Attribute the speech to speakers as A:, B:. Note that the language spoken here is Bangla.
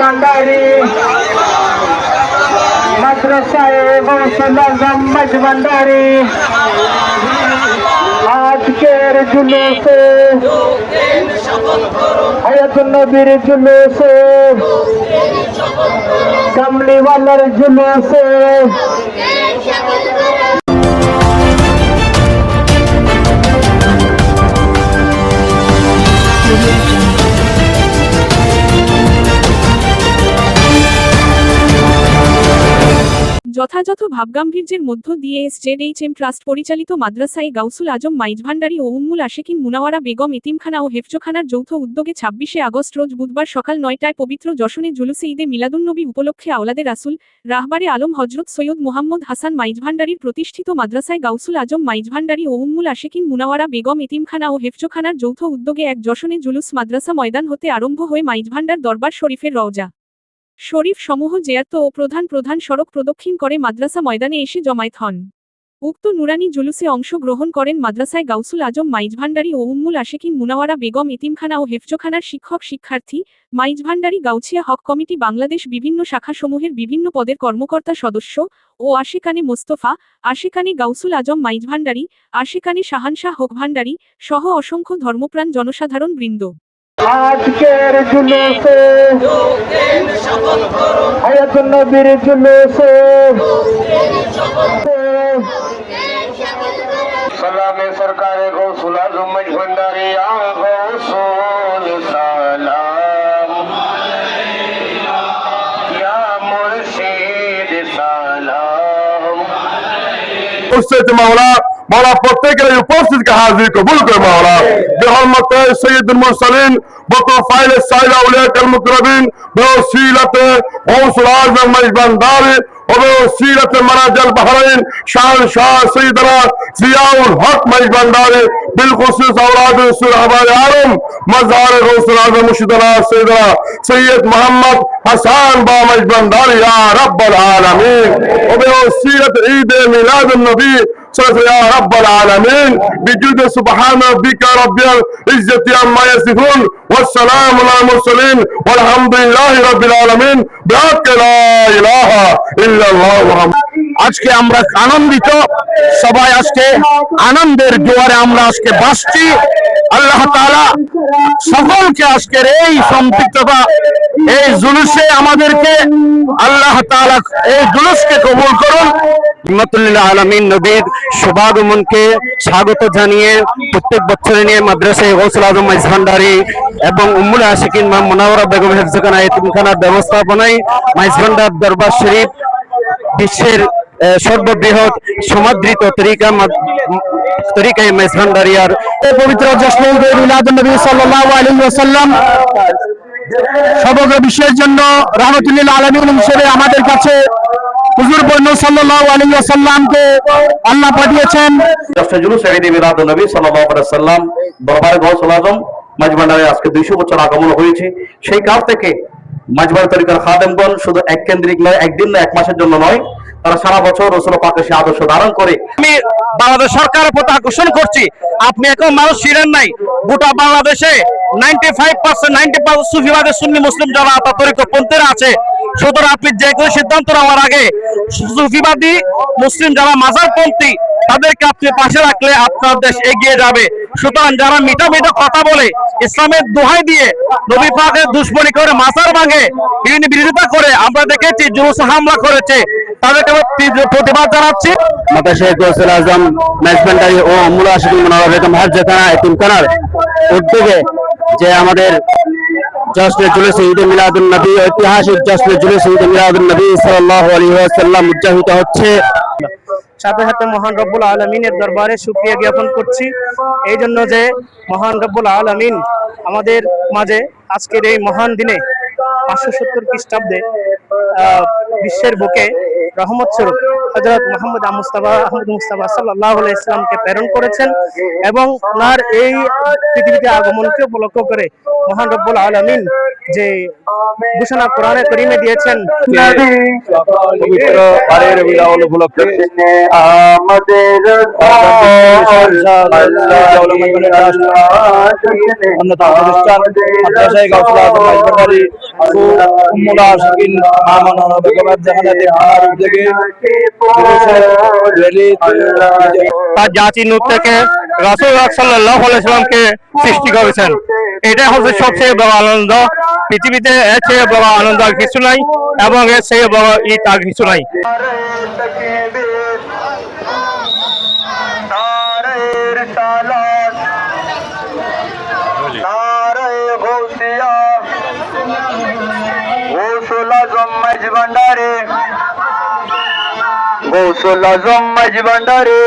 A: ভান্ডারী মাদ্রাসায় গৌসুল আজম মাইজ ভান্ডারী আজকের জুলুসে হায়াতুন নবীর জুলুসে কামলিওয়ালার জুলুসে
B: যথাযথ ভাবগাম্ভীর্যের মধ্য দিয়ে এসজেডএইচএম ট্রাস্ট পরিচালিত মাদ্রাসায়ে গাউসুল আজম মাইজ ভান্ডারী ও উম্মুল আশেকিন মুনাওয়ারা বেগম এতিমখানা ও হেফজখানার যৌথ উদ্যোগে ২৬শে আগস্ট রোজ বুধবার সকাল ৯টায় পবিত্র যশনে জুলুসে ঈদে মিলাদুন্নবী উপলক্ষে আওলাদে রাসূল রাহবারে আলম হযরত সৈয়দ মুহাম্মদ হাসান মাইজ ভান্ডারীর প্রতিষ্ঠিত মাদ্রাসায়ে গাউসুল আজম মাইজ ভান্ডারী ও উম্মুল আশেকিন মুনাওয়ারা বেগম এতিমখানা ও হেফজখানার যৌথ উদ্যোগে এক যশনে জুলুস মাদ্রাসা ময়দান হতে আরম্ভ হয়ে মাইজ ভান্ডার দরবার শরীফের রওজা শরীফ সমূহ জিয়ারত ও প্রধান সড়ক প্রদক্ষিণ করে মাদ্রাসা ময়দানে এসে জমায়েত হন। উক্ত নুরানি জুলুসে অংশগ্রহণ করেন মাদ্রাসায় গাউসুল আজম মাইজ ভান্ডারী ও উম্মুল আশেকিন মুনাওয়ারা বেগম এতিমখানা ও হেফজখানার শিক্ষার্থী, মাইজ ভান্ডারী গাউছিয়া হক কমিটি বাংলাদেশ বিভিন্ন শাখাসমূহের বিভিন্ন পদের কর্মকর্তা সদস্য ও আশেকানে মোস্তফা, আশেকানে গাউসুল আজম মাইজ ভান্ডারী, আশেকানে শাহানশাহ হক ভান্ডারী সহ অসংখ্য ধর্মপ্রাণ জনসাধারণ বৃন্দ।
A: আজকের জুলুসে হায়াতুন নবীর জুলুসে সালামে সরকারে গৌসুল আজম মাইজ ভান্ডারী আ গৌসুল সালাম ইয়া মুর্শিদ সালাম
C: মাওলা মাওলা প্রত্যেকের উপস্থিতকে হাজির কবুল করে মাওলা বিহরমতে সৈয়দুল মুরসালিন বকফাইল সাইলা উলাইকাল মুকরমিন বওসিলাতে গৌসুল আজম মাইজ ভান্ডারী وبوسيلة مناج البحرين شان شاه سيدنا ضياء الحق ميز بنداري بالخصوص اولاد رسول حبار عالم مزار غوث الاعظم مرشدنا سيدنا سيد محمد حسان با ميز بنداري يا رب العالمين وبوسيلة عيد ميلاد النبي يا رب العالمين بجود سبحان ربك رب العزة عما يصفون والسلام على المرسلين والحمد لله رب العالمين بحق لا اله الا الله محمد।
D: আজকে আমরা আনন্দিত, সবাই আজকে আনন্দের জোয়ারে আমরা আজকে ভাসছি। আল্লাহ তাআলা সকলকে আজকের এই সম্পৃক্ততা এই জুলুসে আমাদেরকে আল্লাহ তাআলা এই জুলুসকে কবুল করুন। রহমাতুল আলামিন নবীর শুভাগমনকে স্বাগত জানিয়ে প্রত্যেক বছরে নিয়ে মাদ্রাসায়ে গৌসুল আজম মাইজ ভান্ডারী এবং উম্মুল আশিকিন মুনাওয়ারা বেগম হেফজখানা এতিমখানার ব্যবস্থাপনায় মাইজ ভান্ডার দরবার শরীফ বিশ্বের সর্ববৃহৎ সমাদৃত তরিকায়ে মাইজ ভান্ডারিয়ার পবিত্র জশ্নে ঈদে মিলাদুন্নবী সাল্লাল্লাহু আলাইহি ওয়াসাল্লাম সমগ্র বিশ্বের জন্য রাহমাতুল লিল আলামিন হিসেবে আমাদের কাছে হুজুর বর্ণ সাল্লাল্লাহু আলাইহি ওয়াসাল্লামকে আল্লাহ পাঠিয়েছেন।
E: জশ্নে জুলুস ঈদে মিলাদুন্নবী সাল্লাল্লাহু আলাইহি ওয়াসাল্লাম দরবারে গৌসুল আজম মাইজ ভান্ডারে আজকে 200 বছর আগমন হয়েছে। সেই কাল থেকে মাইজ ভান্ডার তরিকার খাদেমগণ শুধু এক কেন্দ্রিক নয়, একদিন না এক মাসের জন্য নয়, তারা সারা বছর রাসূল পাকের সেই আদর্শ ধারণ করে।
D: আমি বাংলাদেশ সরকারের প্রতি আকর্ষণ করছি, আপনি এখন মানুষ ছিলেন নাই, গোটা বাংলাদেশে 95% সুফিবাদী সুন্নি মুসলিম যারা তরিকতপন্থীরা আছে, সুতরাং আপনি যে কোনো সিদ্ধান্ত নেওয়ার আগে সুফিবাদী মুসলিম যারা মাজারপন্থী তাদেরকে আপনি পাশে রাখলে আপনার দেশ এগিয়ে যাবে। সুতরাং যারা মিঠা কথা বলে ইসলামের দোহাই দিয়ে নবী পাকের দুশমনি করে মাজার ভাঙে বিভিন্ন বিরোধিতা করে আমরা দেখেছি জুলুসে হামলা করেছে, তাদেরকে প্রতিবাদ জানাচ্ছি। মাদ্রাসায়ে গৌসুল আজম মাইজ ভান্ডারী ও উম্মুল আশিকিন মুনাওয়ারা বেগম হেফজখানা এতিমখানার উদ্যোগে যে আমাদের জশ্নে জুলুসে ঈদে মিলাদুন নবী ঐতিহাসিক জশ্নে জুলুসে ঈদে মিলাদুন নবী সাল্লাল্লাহু আলাইহি ওয়াসাল্লাম উদযাপিত হচ্ছে,
F: সাথে সাথে মহান রব্বুল আলামিনের দরবারে শুকরিয়া জ্ঞাপন করছি এই জন্য যে মহান রব্বুল আলামিন আমাদের মাঝে আজকের এই মহান দিনে 570 খ্রিস্টাব্দে বিশ্বের বুকে রহমত স্বরূপ হযরত মুহাম্মদ মুস্তাফা সাল্লাল্লাহু আলাইহি ওয়াসাল্লামকে প্রেরণ করেছেন এবং ওনার এই পৃথিবীতে আগমনকে উপলক্ষ করে মহান রব্বুল আলামিন যে ঘোষণা কোরআনে করিমে দিয়েছেন।
D: পবিত্র বারের বিদায় উপলক্ষে
A: আমাদের
D: অন্যতম প্রতিষ্ঠান মাদ্রাসায়ে গাউসুল আজম মাইজভান্ডারী উম্মুল আশিকিন মা মাওলানা বেগম জাহানারা থানার উদ্যোগে
F: তার জাতি নূর থেকে রাসূল সাল্লাল্লাহু আলাইহি ওয়াসাল্লামকে সৃষ্টি করেছেন। এটা হচ্ছে সবচেয়ে বড় আনন্দ। পৃথিবীতে এর চেয়ে বড় আনন্দ আর কিছু নাই এবং এর চেয়ে বড় ঈদ আর কিছু নাই।
A: গৌসুল আজম মাইজভান্ডারী